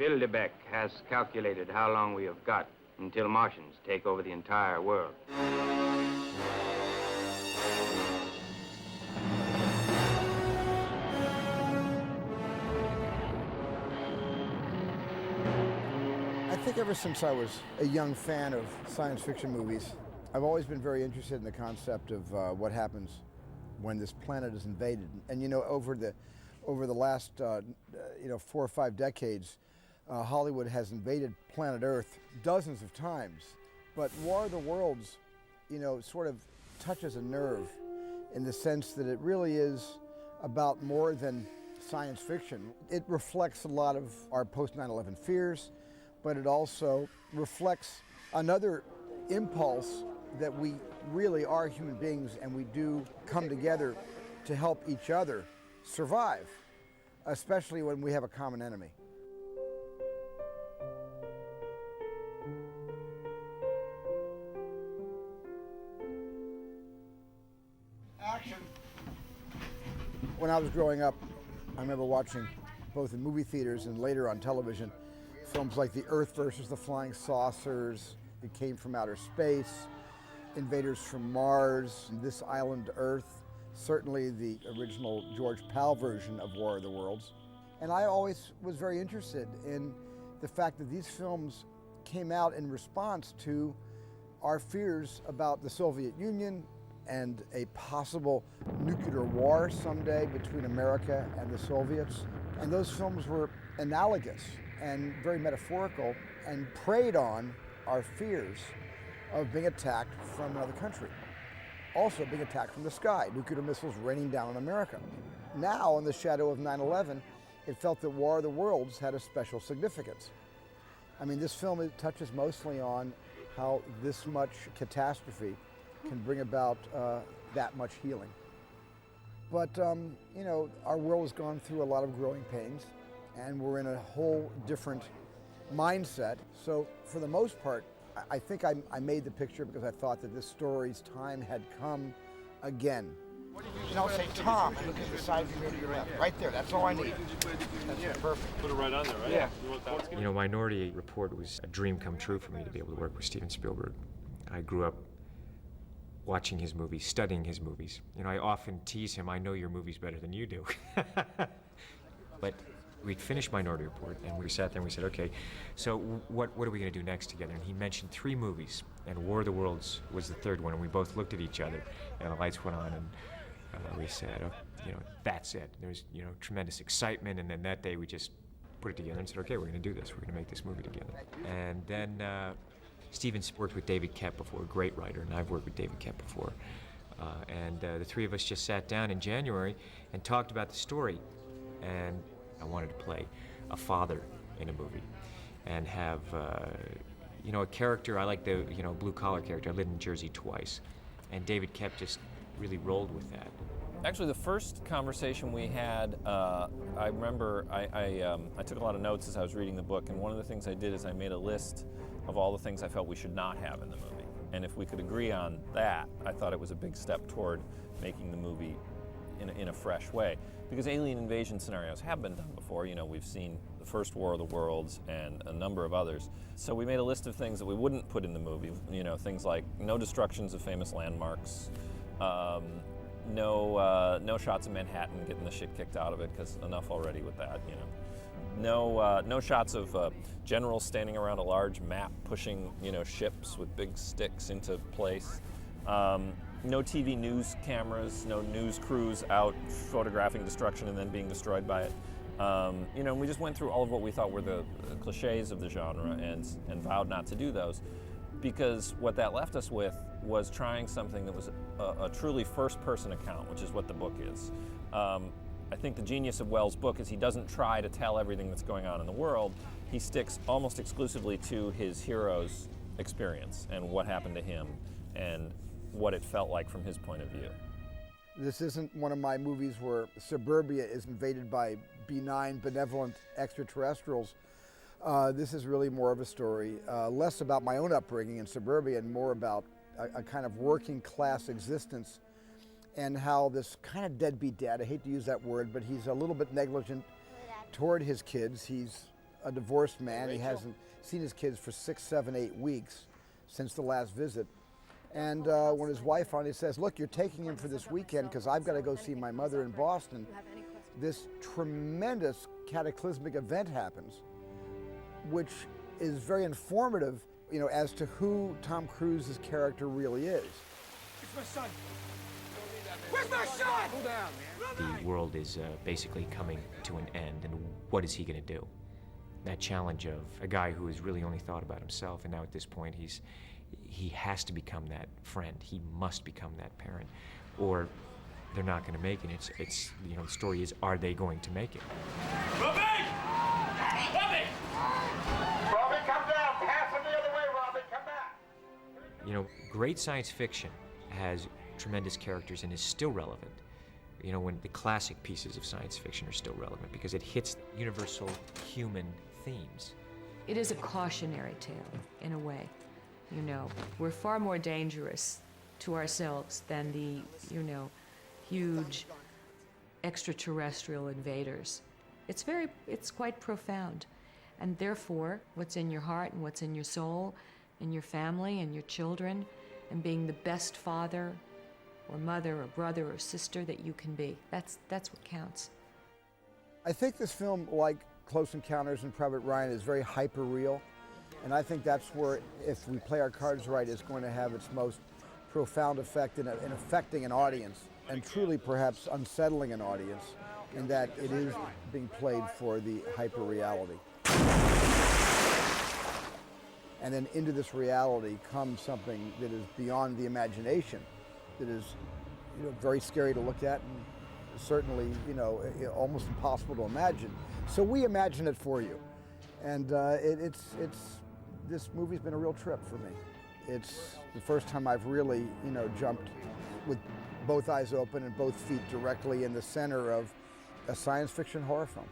Bilderbeck has calculated how long we have got until Martians take over the entire world. I think ever since I was a young fan of science fiction movies, I've always been very interested in the concept of what happens when this planet is invaded. And you know, over the last 4 or 5 decades, Hollywood has invaded planet Earth dozens of times. But War of the Worlds, sort of touches a nerve in the sense that it really is about more than science fiction. It reflects a lot of our post 9/11 fears, but it also reflects another impulse that we really are human beings and we do come together to help each other survive, especially when we have a common enemy. Action. When I was growing up, I remember watching both in movie theaters and later on television films like The Earth versus the Flying Saucers, It Came from Outer Space, Invaders from Mars, This Island Earth, certainly the original George Pal version of War of the Worlds. And I always was very interested in the fact that these films came out in response to our fears about the Soviet Union and a possible nuclear war someday between America and the Soviets. And those films were analogous and very metaphorical and preyed on our fears of being attacked from another country. Also being attacked from the sky, nuclear missiles raining down on America. Now, in the shadow of 9/11, it felt that War of the Worlds had a special significance. I mean, this film, it touches mostly on how this much catastrophe can bring about that much healing. But, our world has gone through a lot of growing pains, and we're in a whole different mindset. So, for the most part, I think I made the picture because I thought that this story's time had come again. Say Tom, and look at the side view to your left. Right there, that's all I need. That's perfect. Put it right on there, right? Yeah. Minority Report was a dream come true for me to be able to work with Steven Spielberg. I grew up watching his movies, studying his movies. I often tease him, I know your movies better than you do. But we'd finished Minority Report, and we sat there and we said, okay, so what are we going to do next together? And he mentioned 3 movies, and War of the Worlds was the third one, and we both looked at each other, and the lights went on, and we said, that's it. There was, tremendous excitement, and then that day we just put it together and said, okay, we're going to do this. We're going to make this movie together. And then Steven's worked with David Koepp before, a great writer, and I've worked with David Koepp before. And the 3 of us just sat down in January and talked about the story. And I wanted to play a father in a movie and have, a character. I like the, blue-collar character. I lived in Jersey twice. And David Koepp just really rolled with that. Actually, the first conversation we had, I remember I took a lot of notes as I was reading the book, and one of the things I did is I made a list of all the things I felt we should not have in the movie. And if we could agree on that, I thought it was a big step toward making the movie in a fresh way. Because alien invasion scenarios have been done before. We've seen the first War of the Worlds and a number of others. So we made a list of things that we wouldn't put in the movie. Things like no destructions of famous landmarks, no shots of Manhattan getting the shit kicked out of it, because enough already with that. No shots of generals standing around a large map pushing ships with big sticks into place. No TV news cameras, no news crews out photographing destruction and then being destroyed by it. We just went through all of what we thought were the cliches of the genre and vowed not to do those, because what that left us with was trying something that was a truly first-person account, which is what the book is. I think the genius of Wells' book is he doesn't try to tell everything that's going on in the world. He sticks almost exclusively to his hero's experience and what happened to him and what it felt like from his point of view. This isn't one of my movies where suburbia is invaded by benign, benevolent extraterrestrials. This is really more of a story, less about my own upbringing in suburbia and more about a kind of working class existence and how this kind of deadbeat dad, I hate to use that word, but he's a little bit negligent toward his kids. He's a divorced man. He hasn't seen his kids for 6, 7, 8 weeks since the last visit. And when his wife finally says, look, you're taking him for this weekend because I've got to go see my mother in Boston, this tremendous cataclysmic event happens, which is very informative, you know, as to who Tom Cruise's character really is. Where's my son? Where's my son? Hold down, man. The world is basically coming to an end, and what is he going to do? That challenge of a guy who has really only thought about himself, and now at this point he has to become that friend. He must become that parent, or they're not going to make it. It's you know, the story is, are they going to make it? Robbie! Robbie! Robbie, come down. Pass him the other way, Robbie. Come back. You know, great science fiction has tremendous characters and is still relevant. You know, when the classic pieces of science fiction are still relevant because it hits universal human themes. It is a cautionary tale, in a way. You know, we're far more dangerous to ourselves than the, you know, huge extraterrestrial invaders. It's quite profound. And therefore, what's in your heart and what's in your soul and your family and your children, and being the best father or mother or brother or sister that you can be, that's what counts. I think this film, like Close Encounters and Private Ryan, is very hyper-real. And I think that's where, if we play our cards right, it's going to have its most profound effect in affecting an audience, and truly perhaps unsettling an audience, in that it is being played for the hyper-reality. And then into this reality comes something that is beyond the imagination, that is, you know, very scary to look at, and certainly, you know, almost impossible to imagine. So we imagine it for you. And this movie's been a real trip for me. It's the first time I've really, you know, jumped with both eyes open and both feet directly in the center of a science fiction horror film.